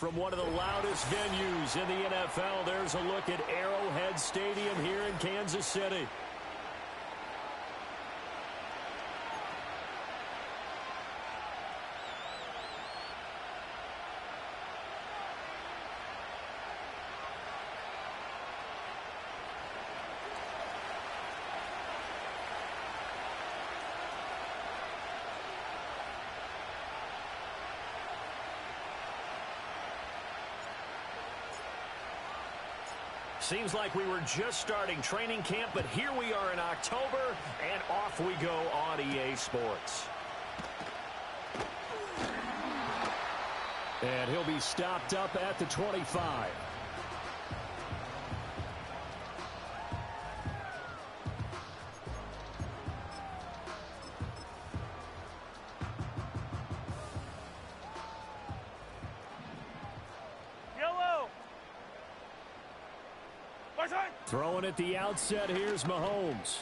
from one of the loudest venues in the NFL. There's a look at Arrowhead Stadium here in Kansas City. Seems like we were just starting training camp, but here we are in October, and off we go on EA Sports. And he'll be stopped up at the 25. Throwing at the outset, here's Mahomes.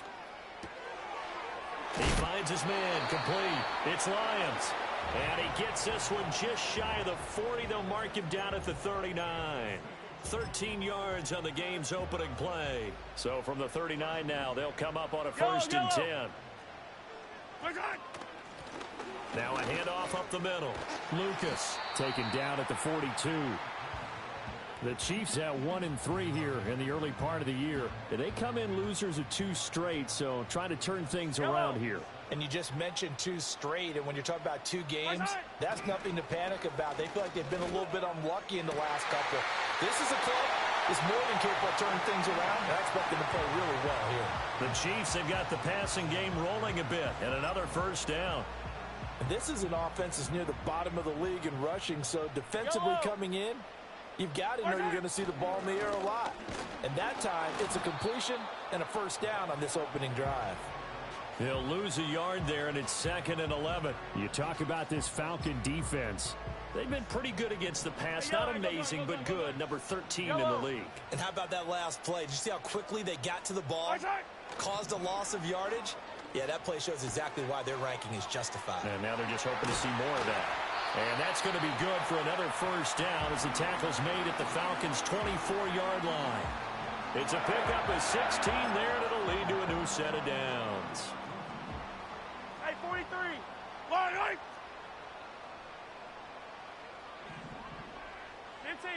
He finds his man, complete. It's Lions. And he gets this one just shy of the 40. They'll mark him down at the 39. 13 yards on the game's opening play. So from the 39 now, they'll come up on a first and 10. Now a handoff up the middle. Lucas taken down at the 42. The Chiefs at 1-3 here in the early part of the year. They come in losers of 2 straight, so trying to turn things around here. And you just mentioned 2 straight, and when you're talking about 2 games, that's nothing to panic about. They feel like they've been a little bit unlucky in the last couple. This is a club that's more than capable of turning things around, and I expect them to play really well here. The Chiefs have got the passing game rolling a bit, and another first down. And this is an offense that's near the bottom of the league in rushing, so defensively coming in, you've got to know you're going to see the ball in the air a lot. And that time, it's a completion and a first down on this opening drive. He'll lose a yard there, and it's 2nd and 11. You talk about this Falcon defense. They've been pretty good against the pass. Not amazing, but good. Number 13 in the league. And how about that last play? Did you see how quickly they got to the ball? Caused a loss of yardage? Yeah, that play shows exactly why their ranking is justified. And now they're just hoping to see more of that. And that's going to be good for another first down as the tackle's made at the Falcons' 24-yard line. It's a pickup of 16 there, and it'll lead to a new set of downs. Hey, 43. Line,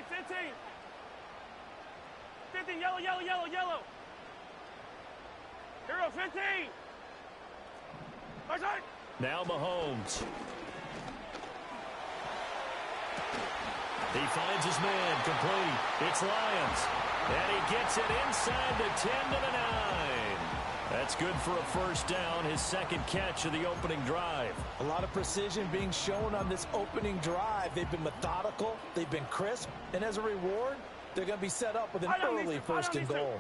15. 15, yellow. Here we go, 15. Now Mahomes. He finds his man, complete. It's Lions. And he gets it inside the 10 to the 9. That's good for a first down, his second catch of the opening drive. A lot of precision being shown on this opening drive. They've been methodical, they've been crisp, and as a reward, they're going to be set up with an early first and goal.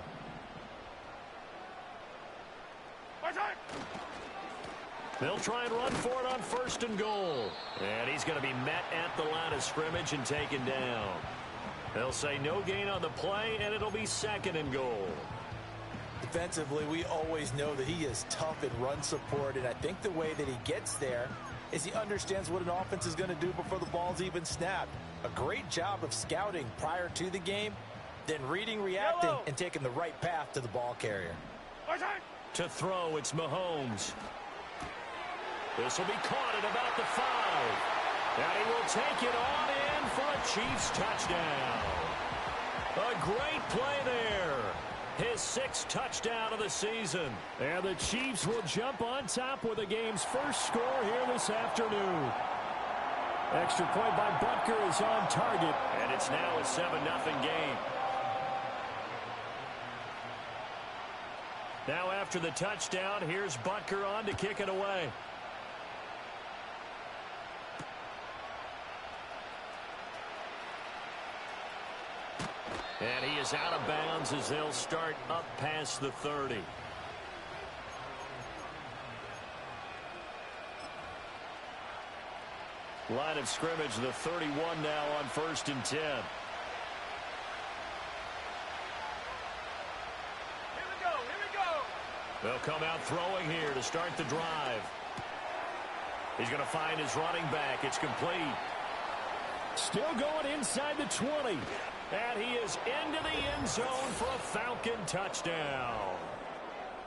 They'll try and run for it on first and goal. And he's going to be met at the line of scrimmage and taken down. They'll say no gain on the play, and it'll be 2nd and goal. Defensively, we always know that he is tough in run support, and I think the way that he gets there is he understands what an offense is going to do before the ball's even snapped. A great job of scouting prior to the game, then reading, reacting, and taking the right path to the ball carrier. To throw, it's Mahomes. This will be caught at about the 5. And he will take it on in for a Chiefs touchdown. A great play there. His 6th touchdown of the season. And the Chiefs will jump on top with the game's first score here this afternoon. Extra point by Butker is on target. And it's now a 7-0 game. Now after the touchdown, here's Butker on to kick it away. And he is out of bounds as they'll start up past the 30. Line of scrimmage, the 31 now on first and 10. Here we go. They'll come out throwing here to start the drive. He's going to find his running back. It's complete. Still going inside the 20. And he is into the end zone for a Falcon touchdown.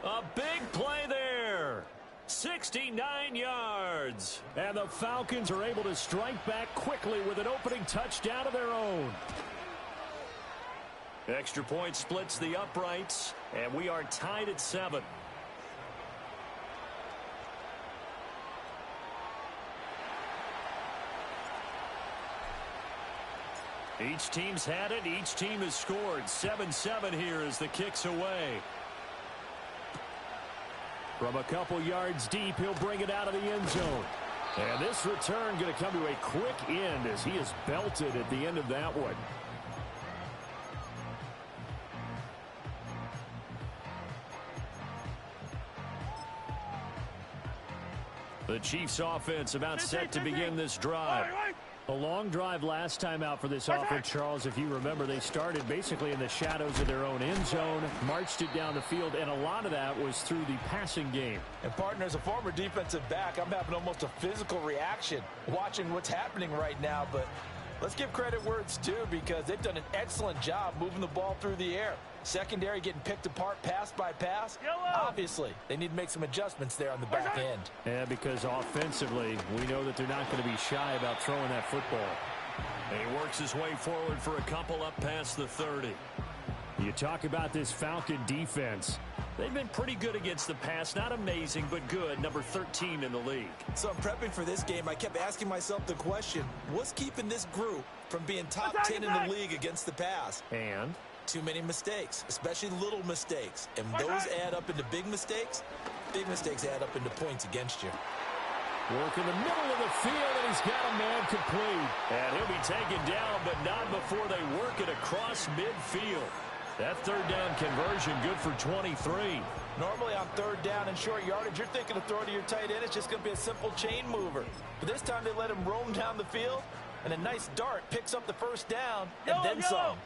A big play there. 69 yards. And the Falcons are able to strike back quickly with an opening touchdown of their own. Extra point splits the uprights, and we are tied at 7. Each team's had it. Each team has scored. 7-7 here as the kick's away. From a couple yards deep, he'll bring it out of the end zone. And this return going to come to a quick end as he is belted at the end of that one. The Chiefs offense about set to begin this drive. A long drive last time out for this offense, Charles. If you remember, they started basically in the shadows of their own end zone, marched it down the field, and a lot of that was through the passing game. And, partner, as a former defensive back, I'm having almost a physical reaction watching what's happening right now. But let's give credit where it's due because they've done an excellent job moving the ball through the air. Secondary getting picked apart pass by pass. Obviously, they need to make some adjustments there on the back end. Yeah, because offensively, we know that they're not going to be shy about throwing that football. And he works his way forward for a couple up past the 30. You talk about this Falcon defense. They've been pretty good against the pass. Not amazing, but good. Number 13 in the league. So I'm prepping for this game. I kept asking myself the question, what's keeping this group from being top 10 in the league against the pass? And too many mistakes, especially little mistakes. And those add up into big mistakes. Big mistakes add up into points against you. Work in the middle of the field, and he's got a man complete. And he'll be taken down, but not before they work it across midfield. That third down conversion good for 23. Normally on third down and short yardage, you're thinking of throwing to your tight end. It's just going to be a simple chain mover. But this time they let him roam down the field, and a nice dart picks up the first down and then some.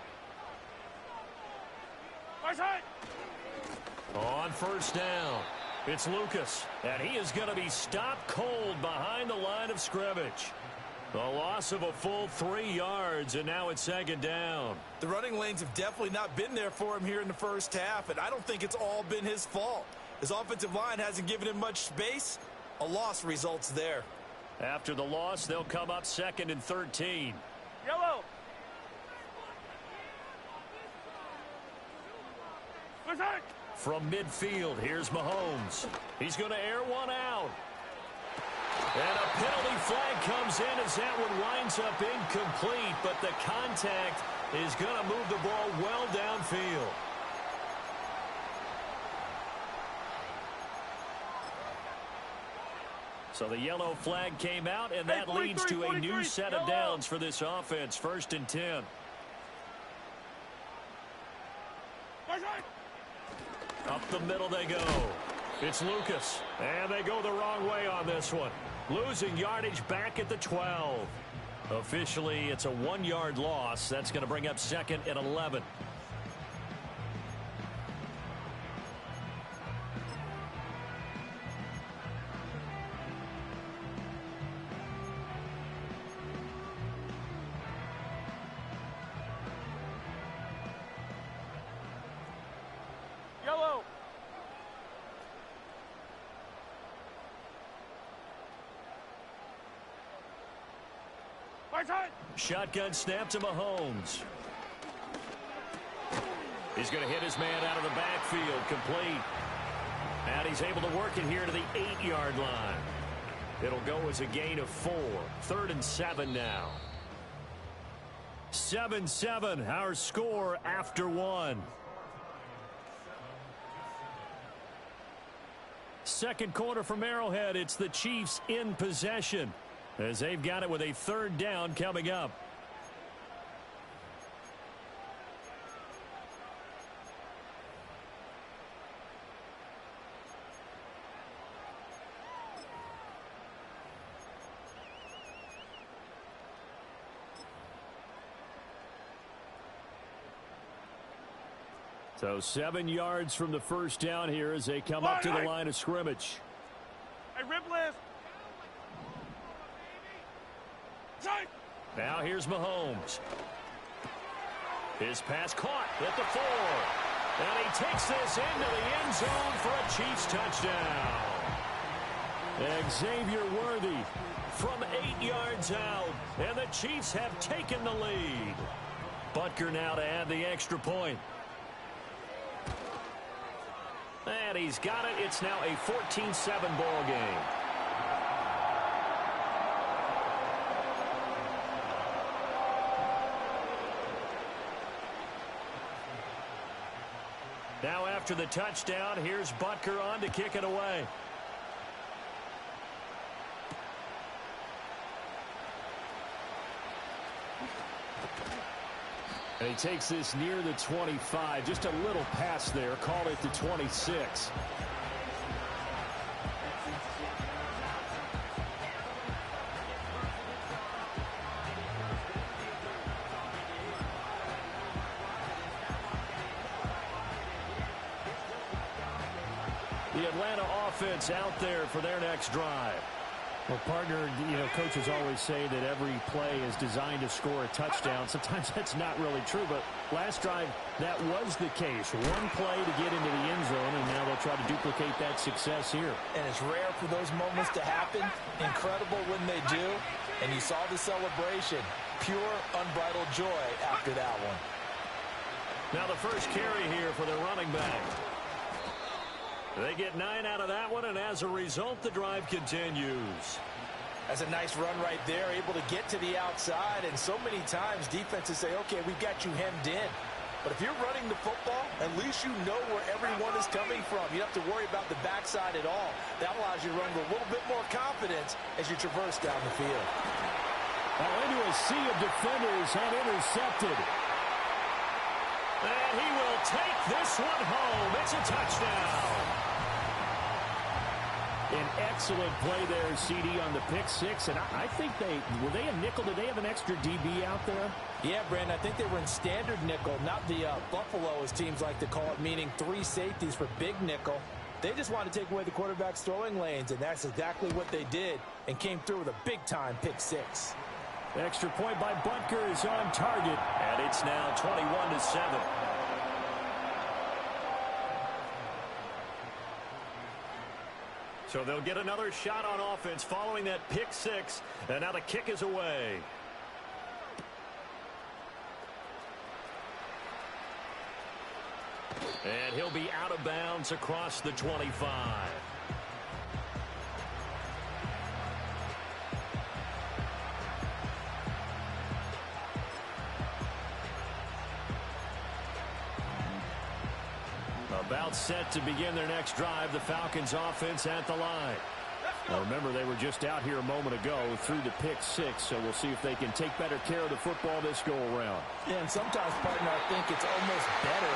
On first down, it's Lucas, and he is going to be stopped cold behind the line of scrimmage. The loss of a full 3 yards, and now it's second down. The running lanes have definitely not been there for him here in the first half, and I don't think it's all been his fault. His offensive line hasn't given him much space. A loss results there. After the loss, they'll come up second and 13. Yellow. From midfield, here's Mahomes. He's going to air one out. And a penalty flag comes in as that one winds up incomplete, but the contact is going to move the ball well downfield. So the yellow flag came out, and that leads to a new set of downs for this offense. 1st and 10. Up the middle they go. It's Lucas, and they go the wrong way on this one. Losing yardage back at the 12. Officially, it's a 1-yard loss. That's going to bring up 2nd and 11. Yellow. Shotgun snap to Mahomes. He's going to hit his man out of the backfield, complete. And he's able to work it here to the 8-yard line. It'll go as a gain of 4. 3rd and 7 now. 7-7, our score after 1. Second quarter from Arrowhead, it's the Chiefs in possession, as they've got it with a 3rd down coming up. So 7 yards from the first down here as they come up to the line of scrimmage. Hey, rip left. Now here's Mahomes. His pass caught at the 4. And he takes this into the end zone for a Chiefs touchdown. Xavier Worthy from 8 yards out. And the Chiefs have taken the lead. Butker now to add the extra point. And he's got it. It's now a 14-7 ball game. Now after the touchdown, here's Butker on to kick it away. And he takes this near the 25. Just a little pass there. Called it the 26. The Atlanta offense out there for their next drive. Well, partner, coaches always say that every play is designed to score a touchdown. Sometimes that's not really true, but last drive, that was the case. One play to get into the end zone, and now they'll try to duplicate that success here. And it's rare for those moments to happen. Incredible when they do. And you saw the celebration. Pure, unbridled joy after that one. Now the first carry here for the running back. They get 9 out of that one, and as a result, the drive continues. That's a nice run right there, able to get to the outside, and so many times defenses say, okay, we've got you hemmed in. But if you're running the football, at least you know where everyone is coming from. You don't have to worry about the backside at all. That allows you to run with a little bit more confidence as you traverse down the field. Into a sea of defenders and intercepted. And he will take this one home. It's a touchdown. An excellent play there, CD, on the pick six. And I think were they a nickel? Did they have an extra DB out there? Yeah, Brandon, I think they were in standard nickel, not the Buffalo, as teams like to call it, meaning 3 safeties for big nickel. They just wanted to take away the quarterback's throwing lanes, and that's exactly what they did, and came through with a big-time pick six. Extra point by Butker is on target. And it's now 21-7. So they'll get another shot on offense following that pick six. And now the kick is away. And he'll be out of bounds across the 25. About set to begin their next drive. The Falcons offense at the line. Now remember, they were just out here a moment ago through the pick six, so we'll see if they can take better care of the football this go around. Yeah, and sometimes, partner, I think it's almost better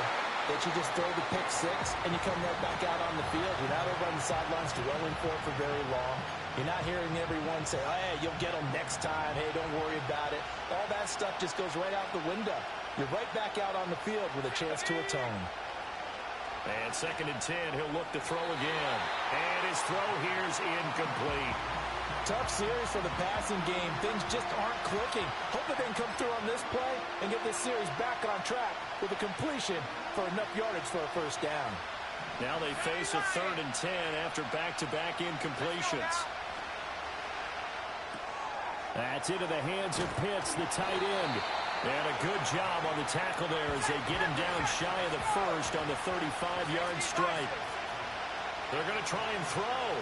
that you just throw the pick six and you come right back out on the field. You're not over on the sidelines dwelling for it for very long. You're not hearing everyone say, oh, hey, you'll get them next time. Hey, don't worry about it. All that stuff just goes right out the window. You're right back out on the field with a chance to atone. And 2nd and 10, he'll look to throw again. And his throw here's incomplete. Tough series for the passing game. Things just aren't clicking. Hope that they can come through on this play and get this series back on track with a completion for enough yardage for a first down. Now they face a 3rd and 10 after back-to-back incompletions. That's into the hands of Pitts, the tight end. And a good job on the tackle there as they get him down shy of the first on the 35-yard stripe. They're going to try and throw.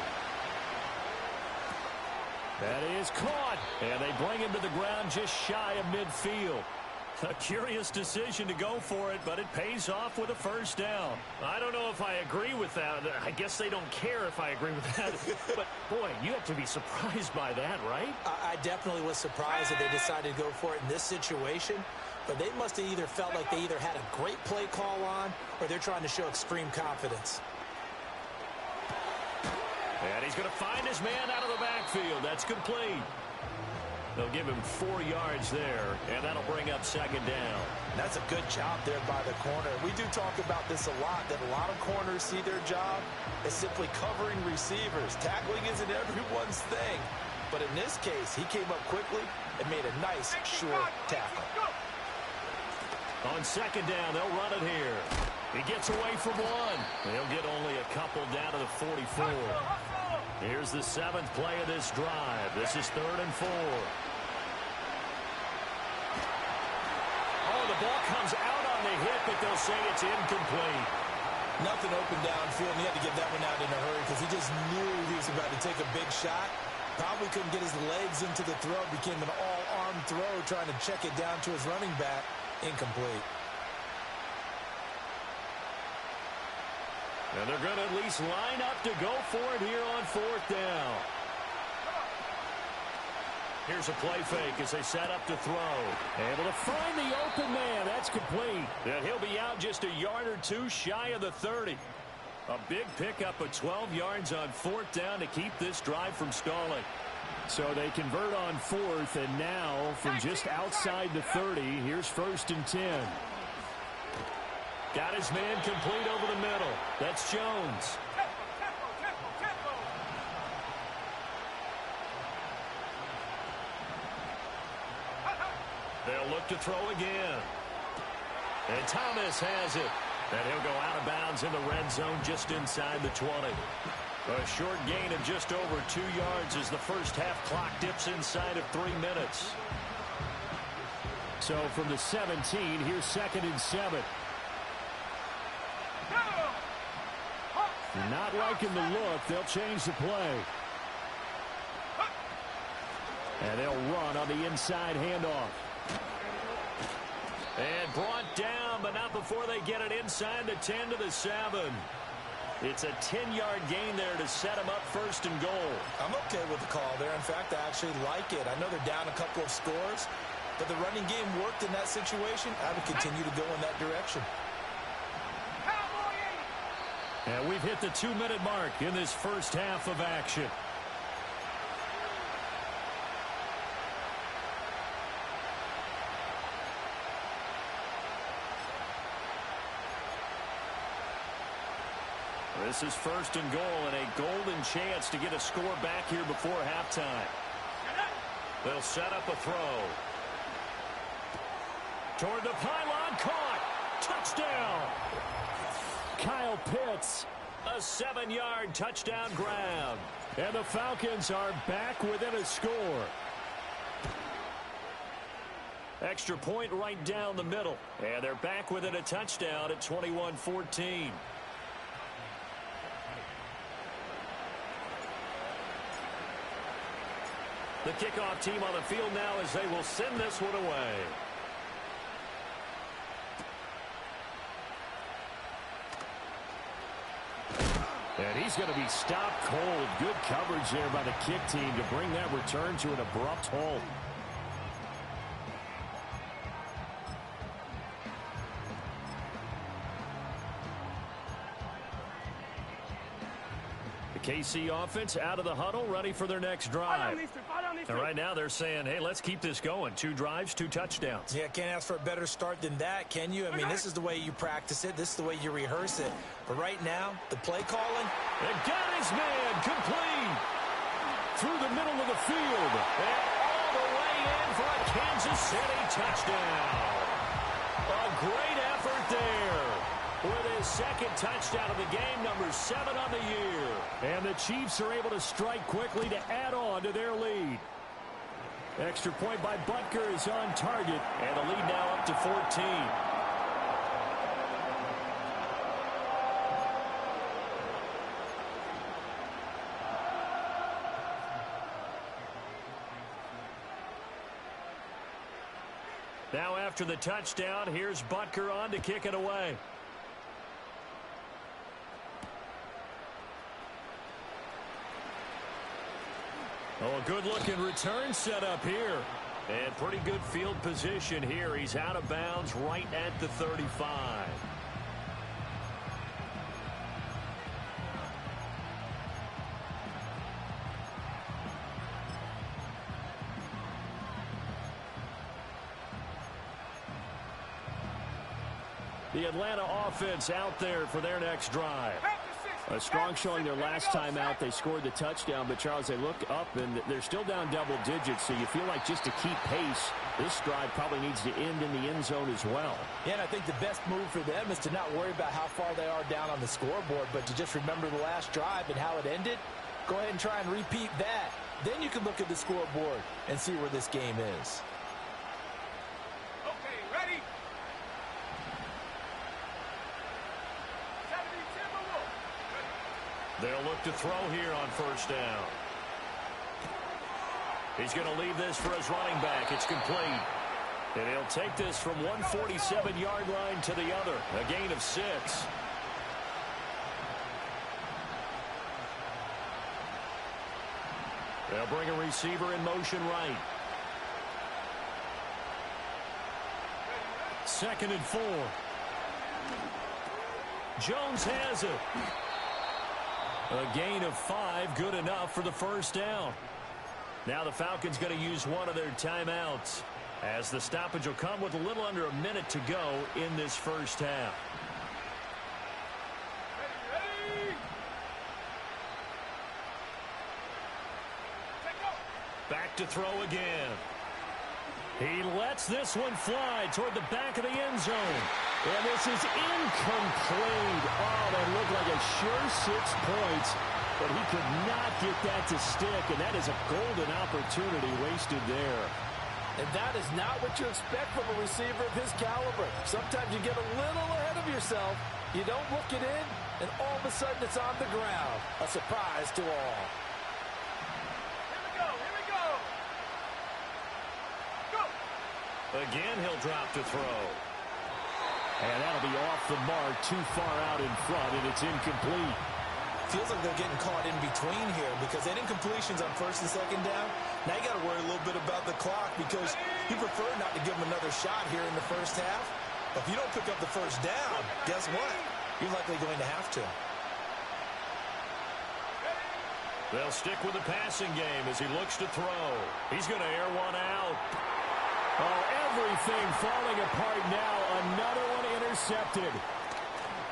That is caught. And they bring him to the ground just shy of midfield. A curious decision to go for it, but it pays off with a first down. I don't know if I agree with that. I guess they don't care if I agree with that. But, boy, you have to be surprised by that, right? I definitely was surprised that they decided to go for it in this situation. But they must have either felt like they either had a great play call on or they're trying to show extreme confidence. And he's going to find his man out of the backfield. That's complete. They'll give him 4 yards there, and that'll bring up 2nd down. That's a good job there by the corner. We do talk about this a lot, that a lot of corners see their job as simply covering receivers. Tackling isn't everyone's thing. But in this case, he came up quickly, and made a nice, sure tackle. On second down, they'll run it here. He gets away from one. They'll get only a couple down to the 44. Here's the 7th play of this drive. This is 3rd and 4. Oh, the ball comes out on the hit, but they'll say it's incomplete. Nothing open downfield, and he had to get that one out in a hurry because he just knew he was about to take a big shot. Probably couldn't get his legs into the throw. Became an all-arm throw, trying to check it down to his running back. Incomplete. And they're going to at least line up to go for it here on 4th down. Here's a play fake as they set up to throw. Able to find the open man. That's complete. And he'll be out just a yard or two shy of the 30. A big pickup of 12 yards on 4th down to keep this drive from stalling. So they convert on 4th, and now from just outside the 30, here's 1st and 10. Got his man complete over the middle. That's Jones. They'll look to throw again. And Thomas has it. And he'll go out of bounds in the red zone just inside the 20. A short gain of just over 2 yards as the first half clock dips inside of 3 minutes. So from the 17, here's 2nd and 7. Not liking the look. They'll change the play. And they'll run on the inside handoff. And brought down, but not before they get it inside the 10 to the 7. It's a 10-yard gain there to set them up 1st and goal. I'm okay with the call there. In fact, I actually like it. I know they're down a couple of scores, but the running game worked in that situation. I would continue to go in that direction. And we've hit the 2-minute mark in this first half of action. This is 1st and goal and a golden chance to get a score back here before halftime. They'll set up a throw. Toward the pylon, caught. Touchdown. Kyle Pitts. A 7-yard touchdown grab. And the Falcons are back within a score. Extra point right down the middle. And they're back within a touchdown at 21-14. The kickoff team on the field now as they will send this one away. And he's going to be stopped cold. Good coverage there by the kick team to bring that return to an abrupt halt. KC offense out of the huddle, ready for their next drive. And right now they're saying, hey, let's keep this going. 2 drives, 2 touchdowns. Yeah, can't ask for a better start than that, can you? I mean, this is the way you practice it. This is the way you rehearse it. But right now, the play calling. And got his man complete through the middle of the field. And all the way in for a Kansas City touchdown. A great effort there. With his 2nd touchdown of the game, number 7 on the year. And the Chiefs are able to strike quickly to add on to their lead. Extra point by Butker is on target. And the lead now up to 14. Now after the touchdown, here's Butker on to kick it away. Oh, a good-looking return set up here. And pretty good field position here. He's out of bounds right at the 35. The Atlanta offense out there for their next drive. A strong showing their last time out. They scored the touchdown, but Charles, they look up and they're still down double digits, so you feel like just to keep pace, this drive probably needs to end in the end zone as well. Yeah, and I think the best move for them is to not worry about how far they are down on the scoreboard, but to just remember the last drive and how it ended. Go ahead and try and repeat that. Then you can look at the scoreboard and see where this game is. Okay, ready? 70 Timberwolves. They'll look to throw here on first down. He's going to leave this for his running back. It's complete. And he'll take this from 147-yard line to the other. A gain of 6. They'll bring a receiver in motion right. 2nd and 4. Jones has it. A gain of 5, good enough for the first down. Now the Falcons going to use one of their timeouts, as the stoppage will come with a little under a minute to go in this first half. Ready? Back to throw again. He lets this one fly toward the back of the end zone. And this is incomplete. Oh, that looked like a sure 6 points, but he could not get that to stick, and that is a golden opportunity wasted there. And that is not what you expect from a receiver of his caliber. Sometimes you get a little ahead of yourself. You don't look it in, and all of a sudden it's on the ground. A surprise to all. Here we go. Go. Again, he'll drop to throw. And that'll be off the mark, too far out in front, and it's incomplete. Feels like they're getting caught in between here because that incompletion's on 1st and 2nd down. Now you got to worry a little bit about the clock because you prefer not to give them another shot here in the first half. But if you don't pick up the first down, guess what? You're likely going to have to. They'll stick with the passing game as he looks to throw. He's going to air one out. Oh, everything falling apart now. Another one intercepted.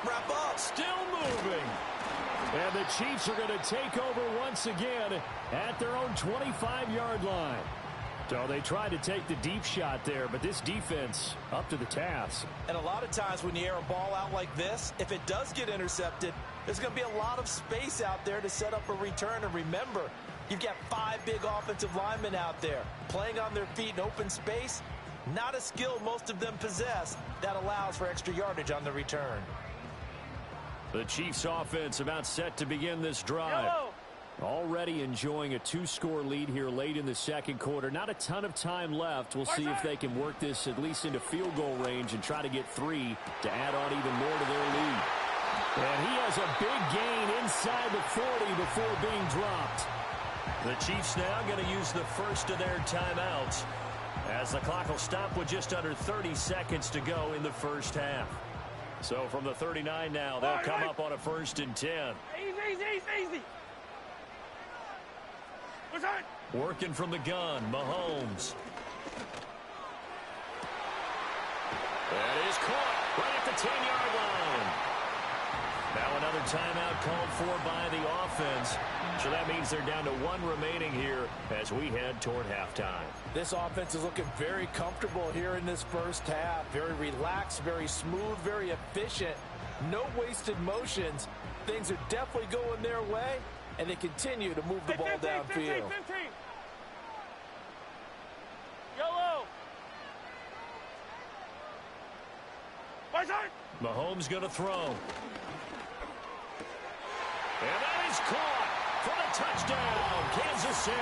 Wrap up. Still moving. And the Chiefs are going to take over once again at their own 25-yard line. So they tried to take the deep shot there, but this defense up to the task. And a lot of times when you air a ball out like this, if it does get intercepted, there's going to be a lot of space out there to set up a return. And remember, you've got 5 big offensive linemen out there playing on their feet in open space. Not a skill most of them possess that allows for extra yardage on the return. The Chiefs offense about set to begin this drive. Yellow. Already enjoying a 2-score lead here late in the 2nd quarter. Not a ton of time left. We'll see if they can work this at least into field goal range and try to get 3 to add on even more to their lead. And he has a big gain inside the 40 before being dropped. The Chiefs now going to use the first of their timeouts as the clock will stop with just under 30 seconds to go in the first half. So from the 39 now, they'll come up on a 1st and 10. Easy. What's that? Working from the gun, Mahomes. That is caught right at the 10-yard line. Now another timeout called for by the offense. So that means they're down to 1 remaining here as we head toward halftime. This offense is looking very comfortable here in this first half. Very relaxed, very smooth, very efficient. No wasted motions. Things are definitely going their way, and they continue to move the ball downfield. 15. Yellow. What's that? Mahomes going to throw. And that is caught for the touchdown, Kansas City.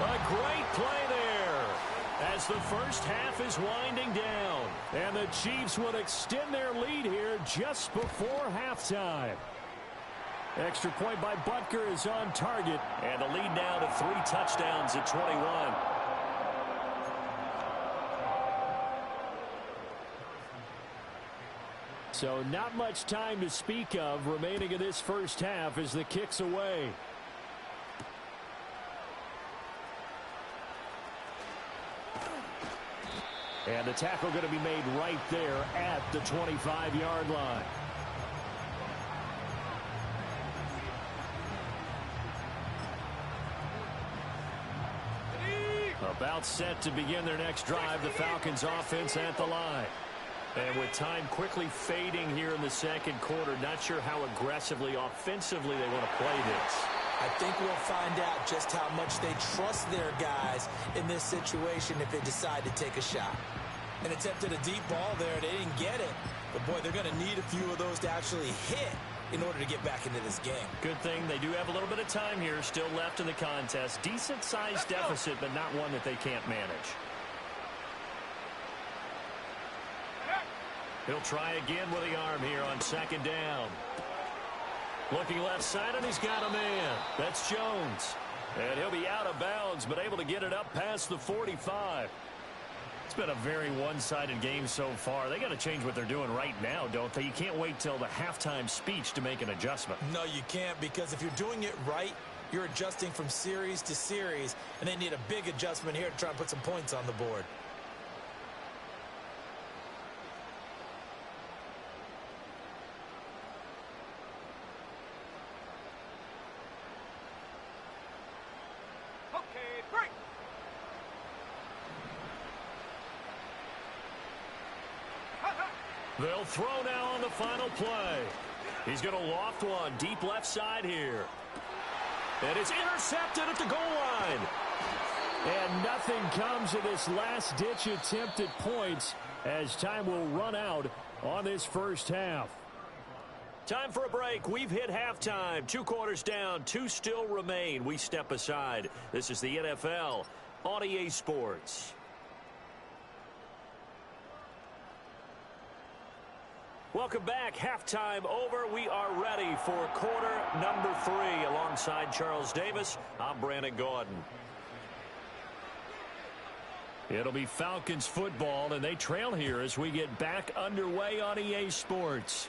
A great play there as the first half is winding down. And the Chiefs will extend their lead here just before halftime. Extra point by Butker is on target. And the lead now to 3 touchdowns at 21. So not much time to speak of remaining in this first half as the kick's away. And the tackle going to be made right there at the 25-yard line. About set to begin their next drive, the Falcons offense at the line. And with time quickly fading here in the second quarter, not sure how aggressively, offensively they want to play this. I think we'll find out just how much they trust their guys in this situation if they decide to take a shot. And attempted a deep ball there. They didn't get it. But, boy, they're going to need a few of those to actually hit in order to get back into this game. Good thing they do have a little bit of time here still left in the contest. Decent-sized deficit, but not one that they can't manage. He'll try again with the arm here on second down. Looking left side, and he's got a man. That's Jones. And he'll be out of bounds, but able to get it up past the 45. It's been a very one-sided game so far. They got to change what they're doing right now, don't they? You can't wait till the halftime speech to make an adjustment. No, you can't, because if you're doing it right, you're adjusting from series to series, and they need a big adjustment here to try and put some points on the board. They'll throw now on the final play. He's going to loft one deep left side here. And it's intercepted at the goal line. And nothing comes of this last-ditch attempt at points as time will run out on this first half. Time for a break. We've hit halftime. 2 quarters down. 2 still remain. We step aside. This is the NFL on EA Sports. Welcome back. Halftime over. We are ready for quarter number 3. Alongside Charles Davis, I'm Brandon Gordon. It'll be Falcons football, and they trail here as we get back underway on EA Sports.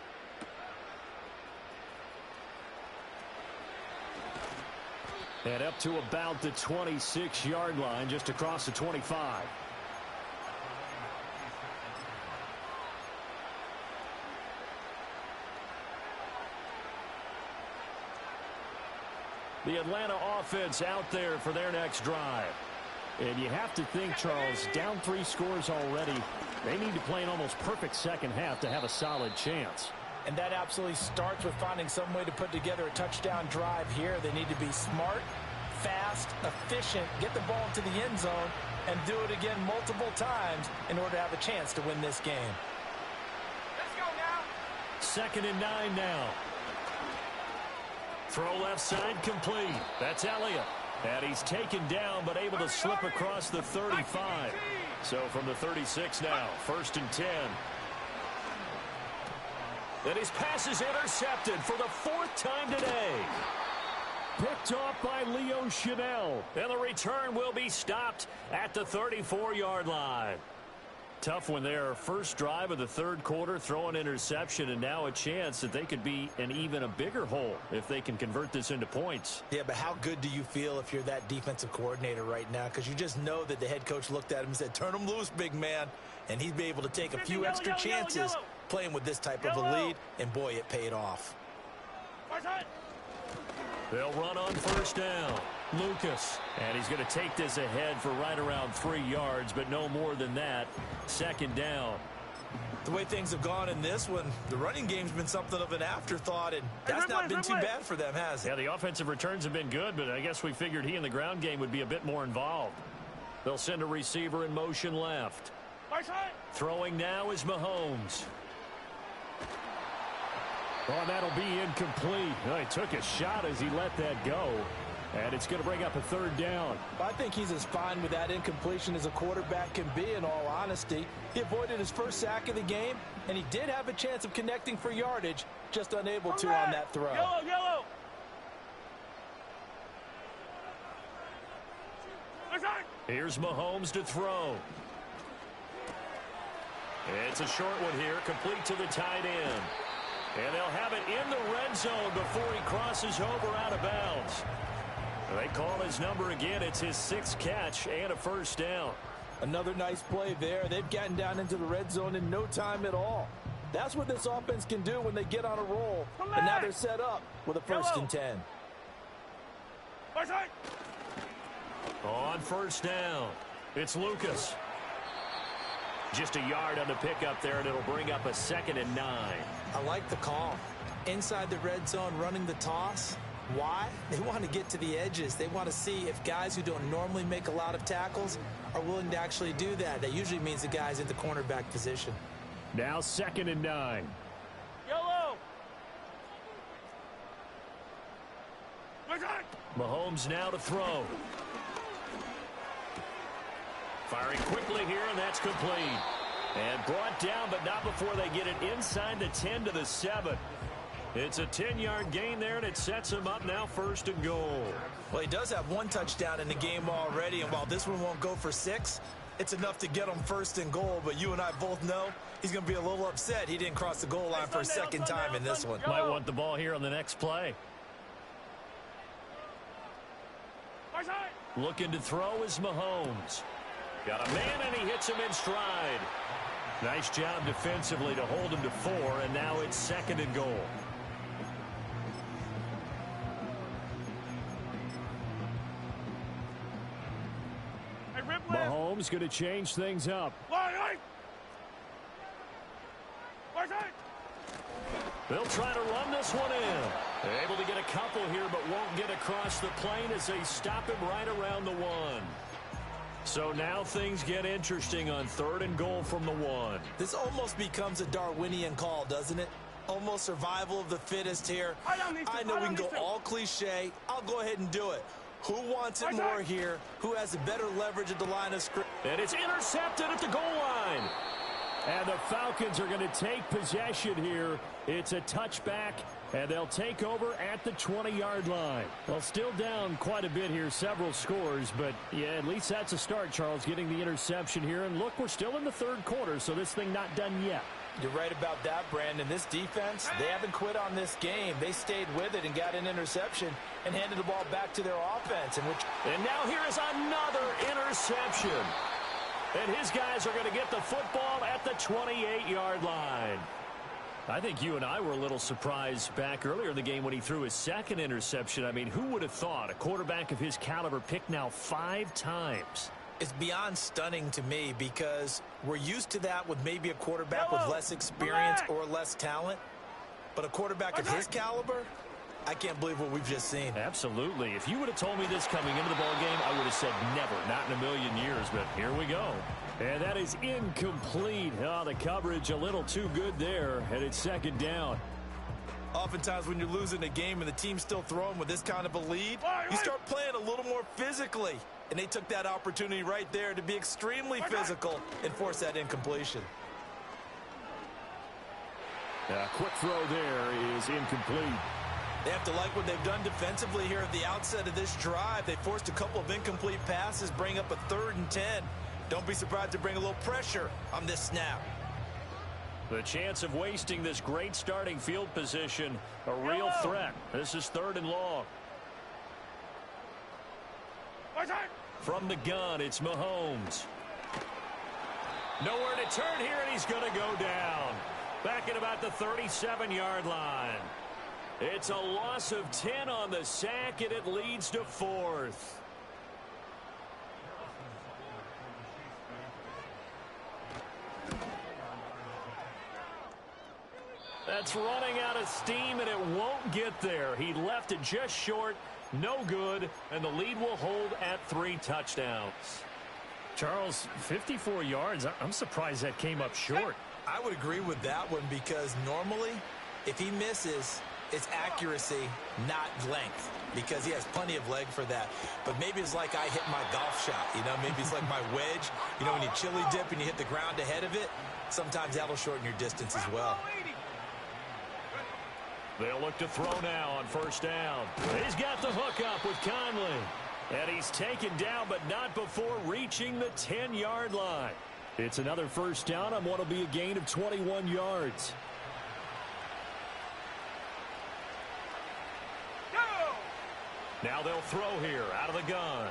And up to about the 26-yard line, just across the 25. The Atlanta offense out there for their next drive. And you have to think, Charles, down 3 scores already. They need to play an almost perfect second half to have a solid chance. And that absolutely starts with finding some way to put together a touchdown drive here. They need to be smart, fast, efficient, get the ball into the end zone, and do it again multiple times in order to have a chance to win this game. Let's go now. 2nd and 9 now. Throw left side complete. That's Elliott. And he's taken down but able to slip across the 35. So from the 36 now, 1st and 10. And his pass is intercepted for the 4th time today. Picked off by Leo Chanel. And the return will be stopped at the 34-yard line. Tough when their first drive of the 3rd quarter, throw an interception, and now a chance that they could be in even a bigger hole if they can convert this into points. Yeah, but how good do you feel if you're that defensive coordinator right now? Because you just know that the head coach looked at him and said, turn him loose, big man. And he'd be able to take a few extra chances playing with this type of a lead, and boy, it paid off. They'll run on 1st down. Lucas. And he's going to take this ahead for right around 3 yards, but no more than that. 2nd down. The way things have gone in this one, the running game's been something of an afterthought, and that's not been too bad for them, has it? Yeah, the offensive returns have been good, but I guess we figured he in the ground game would be a bit more involved. They'll send a receiver in motion left. Throwing now is Mahomes. Oh, that'll be incomplete. Oh, he took a shot as he let that go. And it's going to bring up a 3rd down. I think he's as fine with that incompletion as a quarterback can be, in all honesty. He avoided his first sack of the game, and he did have a chance of connecting for yardage, just unable to on that throw. Yellow. Here's Mahomes to throw. It's a short one here, complete to the tight end. And they'll have it in the red zone before he crosses over out of bounds. They call his number again. It's his 6th catch and a 1st down. Another nice play there. They've gotten down into the red zone in no time at all. That's what this offense can do when they get on a roll. And now they're set up with a 1st and 10. On 1st down. It's Lucas. Just a yard on the pickup there, and it'll bring up a 2nd and 9. I like the call. Inside the red zone running the toss. Why? They want to get to the edges. They want to see if guys who don't normally make a lot of tackles are willing to actually do that. That usually means the guy's in the cornerback position. Now 2nd and 9. Yellow. Mahomes now to throw. Firing quickly here, and that's complete. And brought down, but not before they get it inside the 10 to the 7. It's a 10-yard gain there, and it sets him up now 1st and goal. Well, he does have 1 touchdown in the game already, and while this one won't go for 6, it's enough to get him 1st and goal. But you and I both know he's going to be a little upset he didn't cross the goal line for a second time in this one. Might want the ball here on the next play. Looking to throw is Mahomes. Got a man, and he hits him in stride. Nice job defensively to hold him to 4, and now it's 2nd and goal. Mahomes going to change things up. They'll try to run this one in. Able to get a couple here, but won't get across the plane as they stop him right around the 1. So now things get interesting on 3rd and goal from the 1. This almost becomes a Darwinian call, doesn't it? Almost survival of the fittest here. I know we can go all cliche. I'll go ahead and do it. Who wants it more here? Who has the better leverage at the line of scrimmage? And it's intercepted at the goal line. And the Falcons are going to take possession here. It's a touchback, and they'll take over at the 20-yard line. Well, still down quite a bit here, several scores, but yeah, at least that's a start, Charles, getting the interception here. And look, we're still in the 3rd quarter, so this thing not done yet. You're right about that, Brandon. This defense, they haven't quit on this game. They stayed with it and got an interception and handed the ball back to their offense. And now here is another interception. And his guys are going to get the football at the 28-yard line. I think you and I were a little surprised back earlier in the game when he threw his 2nd interception. I mean, who would have thought a quarterback of his caliber picked now 5 times? It's beyond stunning to me because we're used to that with maybe a quarterback with less experience or less talent. But a quarterback of his caliber, I can't believe what we've just seen. Absolutely. If you would have told me this coming into the ball game, I would have said never, not in a million years. But here we go. And that is incomplete. Oh, the coverage a little too good there, and it's 2nd down. Oftentimes when you're losing a game and the team's still throwing with this kind of a lead, you start playing a little more physically. And they took that opportunity right there to be extremely physical and force that incompletion. A quick throw there is incomplete. They have to like what they've done defensively here at the outset of this drive. They forced a couple of incomplete passes, bring up a 3rd and 10. Don't be surprised to bring a little pressure on this snap. The chance of wasting this great starting field position, a real threat. This is 3rd and long. From the gun, it's Mahomes. Nowhere to turn here, and he's going to go down. Back at about the 37-yard line. It's a loss of 10 on the sack, and it leads to 4th. That's running out of steam, and it won't get there. He left it just short. No good, and the lead will hold at 3 touchdowns. Charles, 54 yards. I'm surprised that came up short. I would agree with that one because normally, if he misses, it's accuracy, not length, because he has plenty of leg for that. But maybe it's like I hit my golf shot, you know? Maybe it's like my wedge. You know, when you chili dip and you hit the ground ahead of it, sometimes that'll shorten your distance as well. They'll look to throw now on 1st down. He's got the hook up with Conley. And he's taken down, but not before reaching the 10-yard line. It's another 1st down on what will be a gain of 21 yards. Now they'll throw here out of the gun.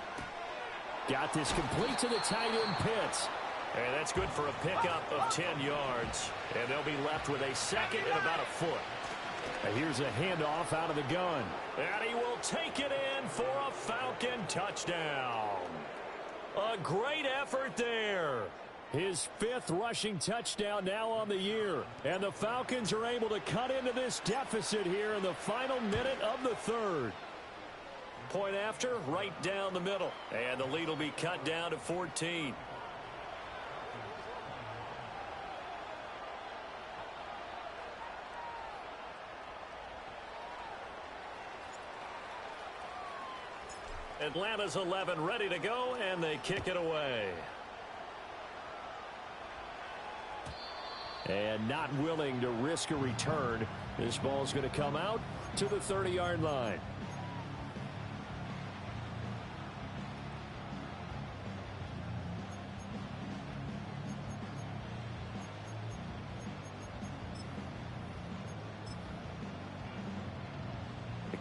Got this complete to the tight end Pitts. And that's good for a pickup of 10 yards. And they'll be left with a 2nd and about a foot. And here's a handoff out of the gun. And he will take it in for a Falcon touchdown. A great effort there. His 5th rushing touchdown now on the year. And the Falcons are able to cut into this deficit here in the final minute of the 3rd. Point after, right down the middle. And the lead will be cut down to 14. Atlanta's 11 ready to go, and they kick it away. And not willing to risk a return. This ball's going to come out to the 30-yard line.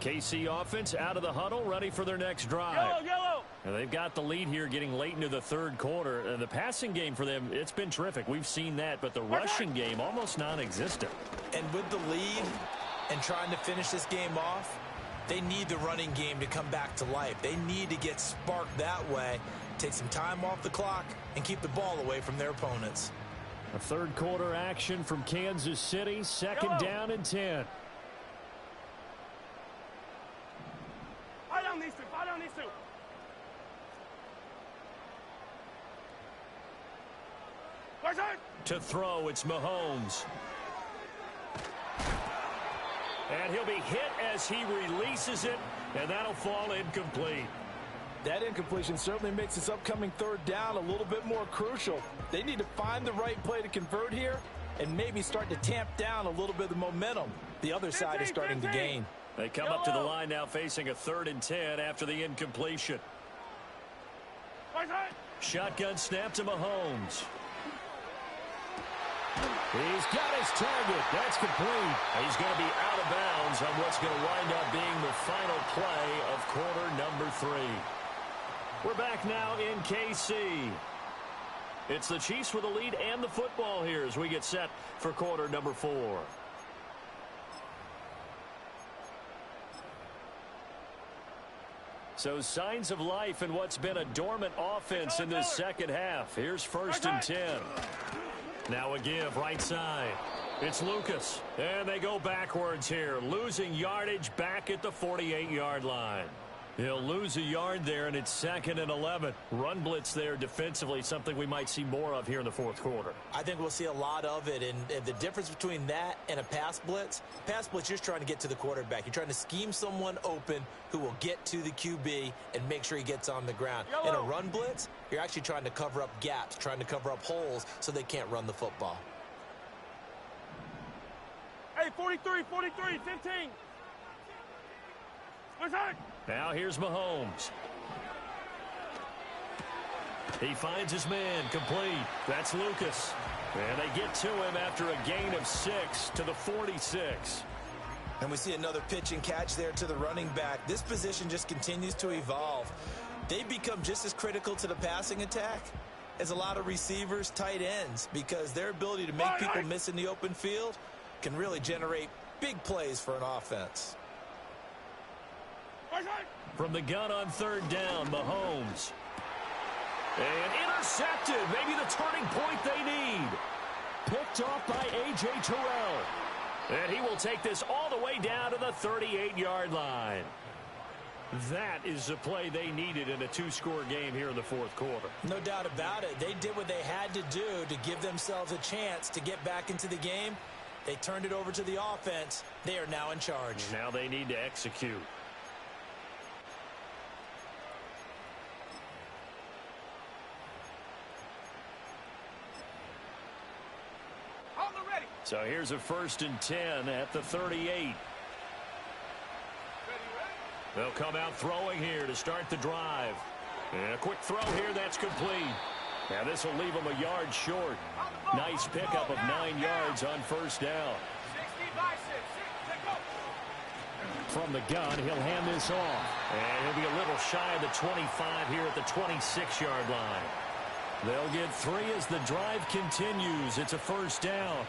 KC offense out of the huddle, ready for their next drive. Yellow. And they've got the lead here getting late into the 3rd quarter. And the passing game for them, it's been terrific. We've seen that, but the rushing game almost non-existent. And with the lead and trying to finish this game off, they need the running game to come back to life. They need to get sparked that way, take some time off the clock, and keep the ball away from their opponents. A 3rd quarter action from Kansas City, 2nd down and 10. Fall down these two. To throw, it's Mahomes. And he'll be hit as he releases it, and that'll fall incomplete. That incompletion certainly makes this upcoming 3rd down a little bit more crucial. They need to find the right play to convert here and maybe start to tamp down a little bit of the momentum. The other side is starting to gain. They come up to the line now facing a 3rd and 10 after the incompletion. Shotgun snap to Mahomes. He's got his target. That's complete. He's going to be out of bounds on what's going to wind up being the final play of quarter number 3. We're back now in KC. It's the Chiefs with the lead and the football here as we get set for quarter number 4. So signs of life in what's been a dormant offense in this 2nd half. Here's 1st and 10. Now a give right side. It's Lucas. And they go backwards here. Losing yardage back at the 48-yard line. He'll lose a yard there, and it's 2nd and 11. Run blitz there defensively, something we might see more of here in the 4th quarter. I think we'll see a lot of it, and the difference between that and a pass blitz, you're just trying to get to the quarterback. You're trying to scheme someone open who will get to the QB and make sure he gets on the ground. In a run blitz, you're actually trying to cover up gaps, trying to cover up holes so they can't run the football. Hey, 43, 15. What's that? Now here's Mahomes. He finds his man complete. That's Lucas. And they get to him after a gain of 6 to the 46. And we see another pitch and catch there to the running back. This position just continues to evolve. They've become just as critical to the passing attack as a lot of receivers, tight ends, because their ability to make people miss in the open field can really generate big plays for an offense. From the gun on 3rd down, Mahomes. And intercepted. Maybe the turning point they need. Picked off by A.J. Terrell. And he will take this all the way down to the 38-yard line. That is the play they needed in a 2-score game here in the 4th quarter. No doubt about it. They did what they had to do to give themselves a chance to get back into the game. They turned it over to the offense. They are now in charge. Now they need to execute. So here's a 1st and 10 at the 38. They'll come out throwing here to start the drive. And a quick throw here, that's complete. Now this will leave them a yard short. Nice pickup of 9 yards on 1st down. From the gun, he'll hand this off. And he'll be a little shy of the 25 here at the 26-yard line. They'll get 3 as the drive continues. It's a 1st down.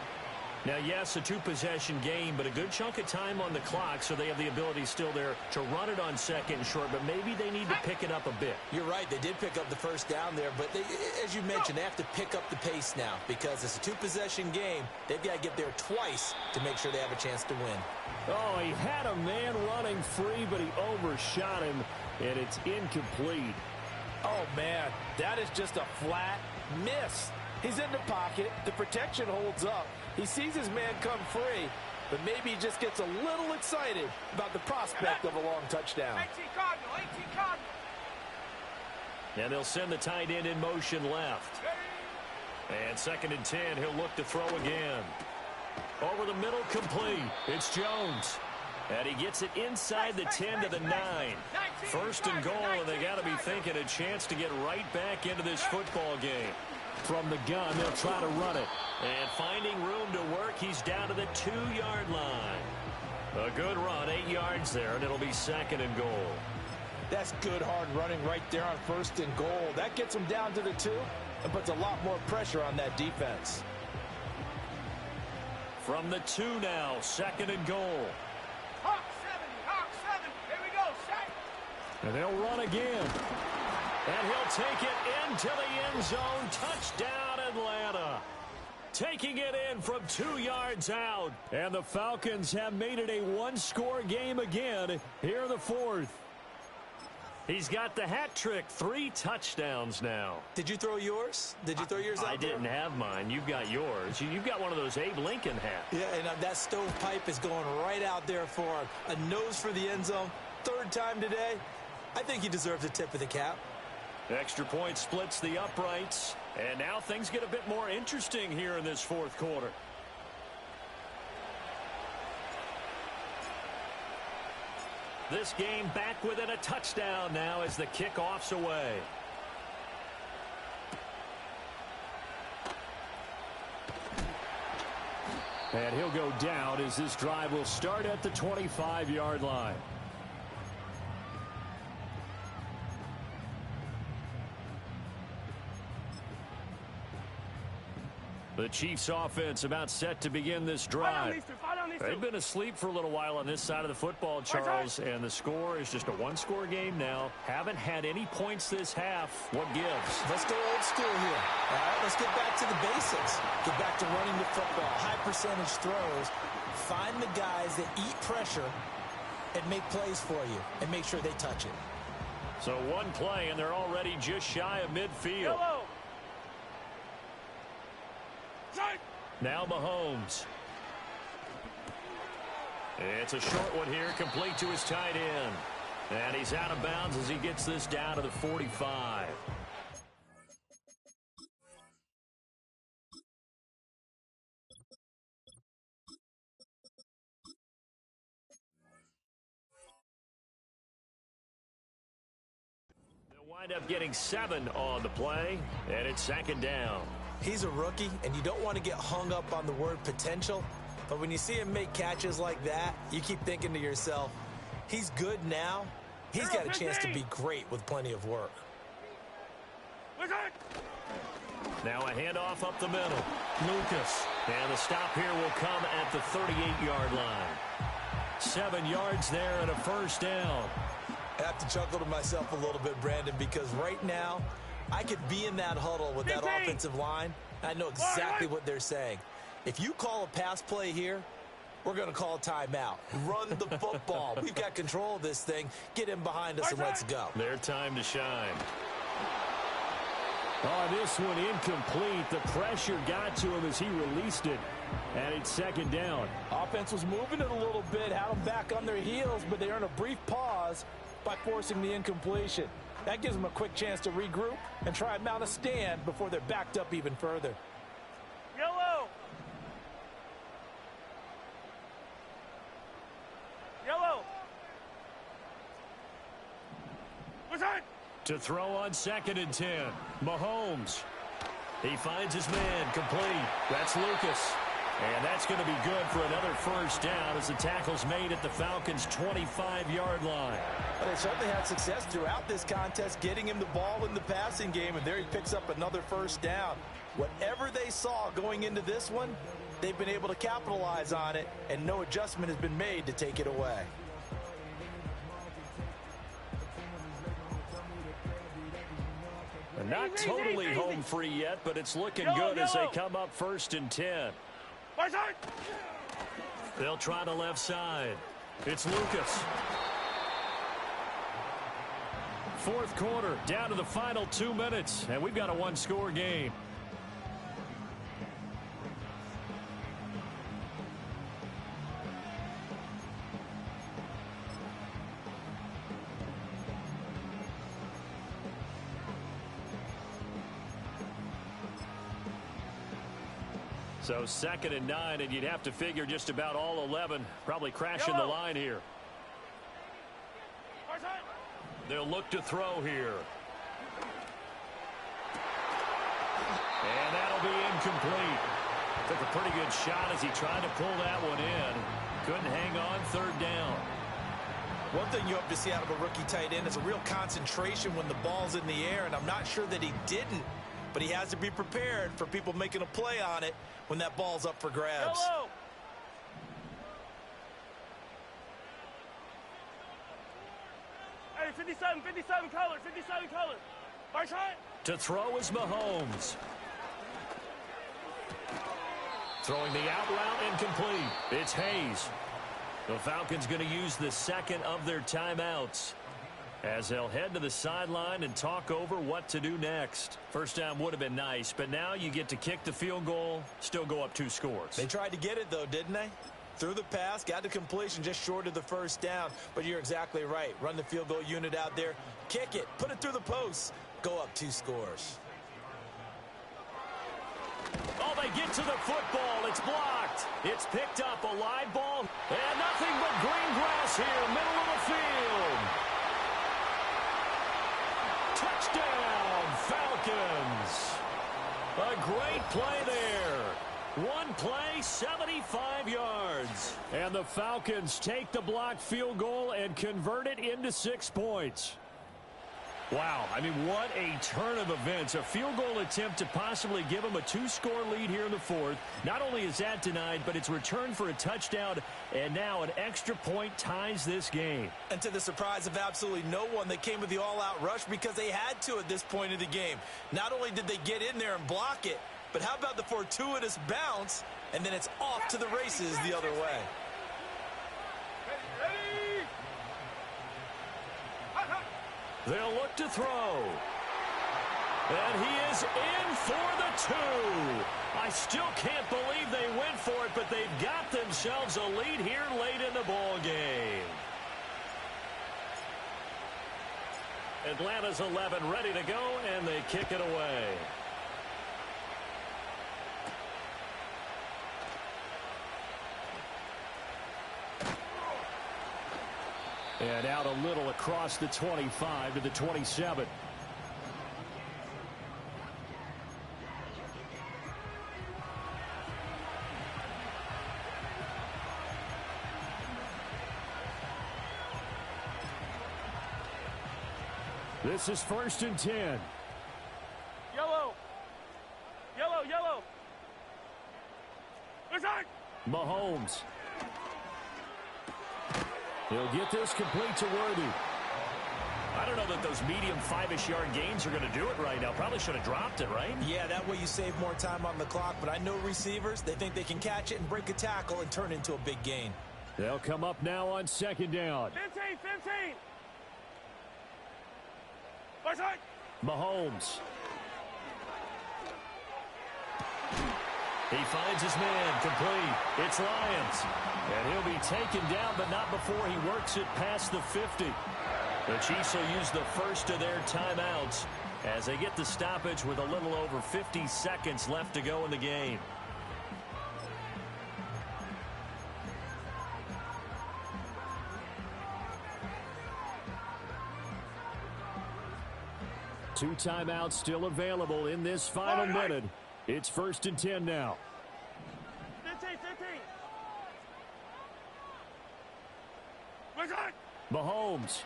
Now, yes, a two-possession game, but a good chunk of time on the clock, so they have the ability still there to run it on second and short, but maybe they need to pick it up a bit. You're right. They did pick up the first down there, but as you mentioned, they have to pick up the pace now because it's a two-possession game. They've got to get there twice to make sure they have a chance to win. Oh, he had a man running free, but he overshot him, and it's incomplete. Oh, man, that is just a flat miss. He's in the pocket. The protection holds up. He sees his man come free, but maybe he just gets a little excited about the prospect of a long touchdown. 18 Cardinal, 18 Cardinal. And they'll send the tight end in motion left. And 2nd and 10, he'll look to throw again. Over the middle, complete. It's Jones. And he gets it inside the 10 to the 9. 1st and goal, and they got to be thinking a chance to get right back into this football game. From the gun, they'll try to run it. And finding room to work, he's down to the 2-yard line. A good run, 8 yards there, and it'll be 2nd and goal. That's good hard running right there on 1st and goal. That gets them down to the 2 and puts a lot more pressure on that defense. From the 2 now, 2nd and goal. Hawk 7, here we go, set. And they'll run again. And he'll take it into the end zone. Touchdown, Atlanta. Taking it in from 2 yards out. And the Falcons have made it a one-score game again here in the 4th. He's got the hat trick. 3 touchdowns now. Did you throw yours? Did you throw yours out I didn't have mine. You've got yours. You've got one of those Abe Lincoln hats. Yeah, and that stovepipe is going right out there for him. A nose for the end zone. 3rd time today. I think he deserves a tip of the cap. Extra point splits the uprights. And now things get a bit more interesting here in this 4th quarter. This game back within a touchdown now as the kickoff's away. And he'll go down as this drive will start at the 25-yard line. The Chiefs offense about set to begin this drive. They've been asleep for a little while on this side of the football, Charles, and the score is just a one-score game now. Haven't had any points this half. What gives? Let's go old school here. All right, let's get back to the basics. Get back to running the football, high percentage throws. Find the guys that eat pressure and make plays for you and make sure they touch it. So one play, and they're already just shy of midfield. Yellow. Now Mahomes. It's a short one here, complete to his tight end. And he's out of bounds as he gets this down to the 45. They'll wind up getting 7 on the play, and it's 2nd down. He's a rookie, and you don't want to get hung up on the word potential. But when you see him make catches like that, you keep thinking to yourself, he's good now. He's got a chance to be great with plenty of work. Now a handoff up the middle. Lucas. And the stop here will come at the 38-yard line. 7 yards there and a 1st down. I have to chuckle to myself a little bit, Brandon, because right now, I could be in that huddle with that offensive line. I know exactly what they're saying. If you call a pass play here, we're going to call a timeout. Run the football. We've got control of this thing. Get him behind us and let's go. Their time to shine. Oh, this one incomplete. The pressure got to him as he released it. And it's 2nd down. Offense was moving it a little bit, had them back on their heels, but they earned a brief pause by forcing the incompletion. That gives them a quick chance to regroup and try and mount a stand before they're backed up even further. Yellow. Yellow. To throw on 2nd and 10. Mahomes. He finds his man complete. That's Lucas. And that's going to be good for another 1st down as the tackle's made at the Falcons' 25-yard line. But they certainly had success throughout this contest, getting him the ball in the passing game, and there he picks up another 1st down. Whatever they saw going into this one, they've been able to capitalize on it, and no adjustment has been made to take it away. Not totally home free yet, but it's looking good as they come up 1st and 10. They'll try the left side. It's Lucas. 4th quarter, down to the final 2 minutes, and we've got a one-score game. So 2nd and 9, and you'd have to figure just about all 11 probably crashing the line here. They'll look to throw here. And that'll be incomplete. Took a pretty good shot as he tried to pull that one in. Couldn't hang on 3rd down. One thing you hope to see out of a rookie tight end is a real concentration when the ball's in the air, and I'm not sure that he didn't, but he has to be prepared for people making a play on it when that ball's up for grabs. Yellow. Hey, 57 color, 57 color. March high. To throw is Mahomes. Throwing the out route incomplete. It's Hayes. The Falcons going to use the 2nd of their timeouts as they'll head to the sideline and talk over what to do next. First down would have been nice, but now you get to kick the field goal, still go up 2 scores. They tried to get it, though, didn't they? Threw the pass, got to completion just short of the 1st down. But you're exactly right. Run the field goal unit out there, kick it, put it through the posts, go up 2 scores. Oh, they get to the football. It's blocked. It's picked up, a live ball, and nothing but green grass here, middle of the field. Touchdown, Falcons. A great play there. One play, 75 yards. And the Falcons take the blocked field goal and convert it into 6 points. Wow, I mean, what a turn of events. A field goal attempt to possibly give them a 2-score lead here in the 4th. Not only is that denied, but it's returned for a touchdown, and now an extra point ties this game. And to the surprise of absolutely no one, they came with the all-out rush because they had to at this point of the game. Not only did they get in there and block it, but how about the fortuitous bounce, and then it's off to the races the other way. They'll look to throw. And he is in for the 2. I still can't believe they went for it, but they've got themselves a lead here late in the ball game. Atlanta's 11 ready to go, and they kick it away. And out a little across the 25 to the 27. This is 1st and 10. Yellow. Yellow, yellow. Inside. Mahomes. He'll get this complete to Worthy. I don't know that those medium 5-ish yard gains are going to do it right now. Probably should have dropped it, right? Yeah, that way you save more time on the clock. But I know receivers, they think they can catch it and break a tackle and turn into a big gain. They'll come up now on 2nd down. 15. Outside. Mahomes. He finds his man complete. It's Lyons. And he'll be taken down, but not before he works it past the 50. The Chiefs will use the first of their timeouts as they get the stoppage with a little over 50 seconds left to go in the game. Two timeouts still available in this final minute. It's 1st and 10 now. 15. Mahomes.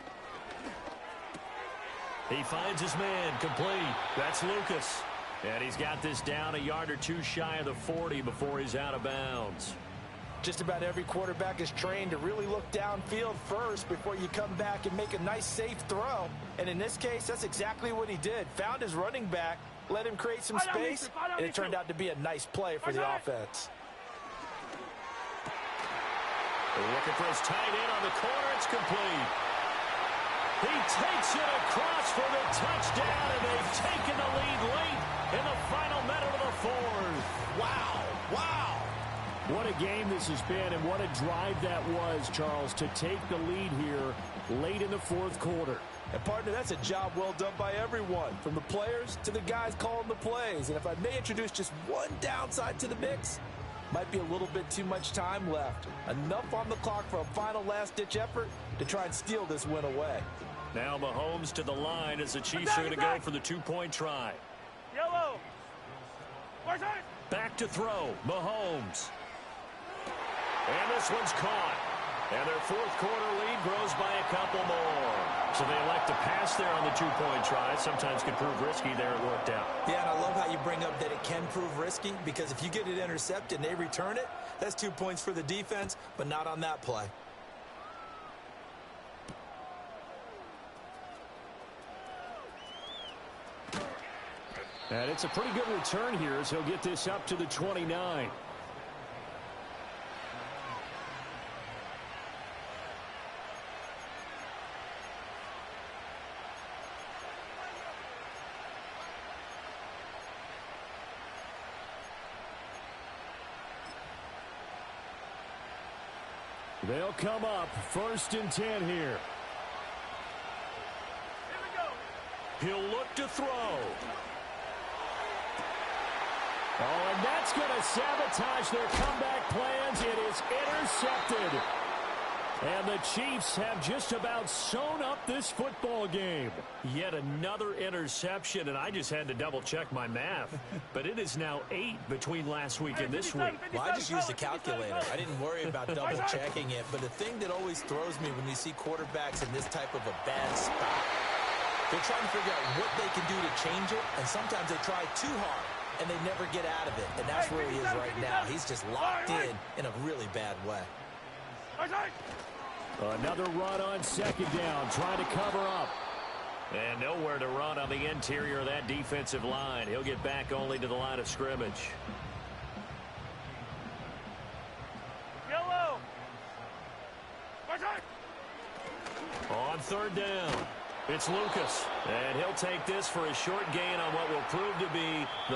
He finds his man complete. That's Lucas. And he's got this down a yard or two shy of the 40 before he's out of bounds. Just about every quarterback is trained to really look downfield first before you come back and make a nice, safe throw. And in this case, that's exactly what he did. Found his running back, let him create some space, and it turned out to be a nice play for the offense. They're looking for his tight end on the corner. It's complete. He takes it across for the touchdown, and they've taken the lead late in the final minute of the fourth. Wow, wow. What a game this has been, and what a drive that was, Charles, to take the lead here late in the fourth quarter. And, partner, that's a job well done by everyone, from the players to the guys calling the plays. And if I may introduce just one downside to the mix, might be a little bit too much time left. Enough on the clock for a final last-ditch effort to try and steal this win away. Now Mahomes to the line as the Chiefs are going to go for the two-point try. Yellow. Back to throw. Mahomes. And this one's caught. And their fourth quarter lead grows by a couple more. So they elect to pass there on the two-point try. Sometimes can prove risky. There it worked out. Yeah, and I love how you bring up that it can prove risky, because if you get it intercepted and they return it, that's 2 points for the defense, but not on that play. And it's a pretty good return here as he'll get this up to the 29. They'll come up 1st and 10 here. He'll look to throw. Oh, and that's going to sabotage their comeback plans. It is intercepted. And the Chiefs have just about sewn up this football game. Yet another interception, and I just had to double-check my math. But it is now 8 between last week and this week. Well, I just used a calculator. I didn't worry about double-checking it. But the thing that always throws me when you see quarterbacks in this type of a bad spot, they're trying to figure out what they can do to change it, and sometimes they try too hard, and they never get out of it. And that's where he is right now. He's just locked in a really bad way. Another run on 2nd down, trying to cover up. And nowhere to run on the interior of that defensive line. He'll get back only to the line of scrimmage. Yellow. On 3rd down, it's Lucas. And he'll take this for a short gain on what will prove to be the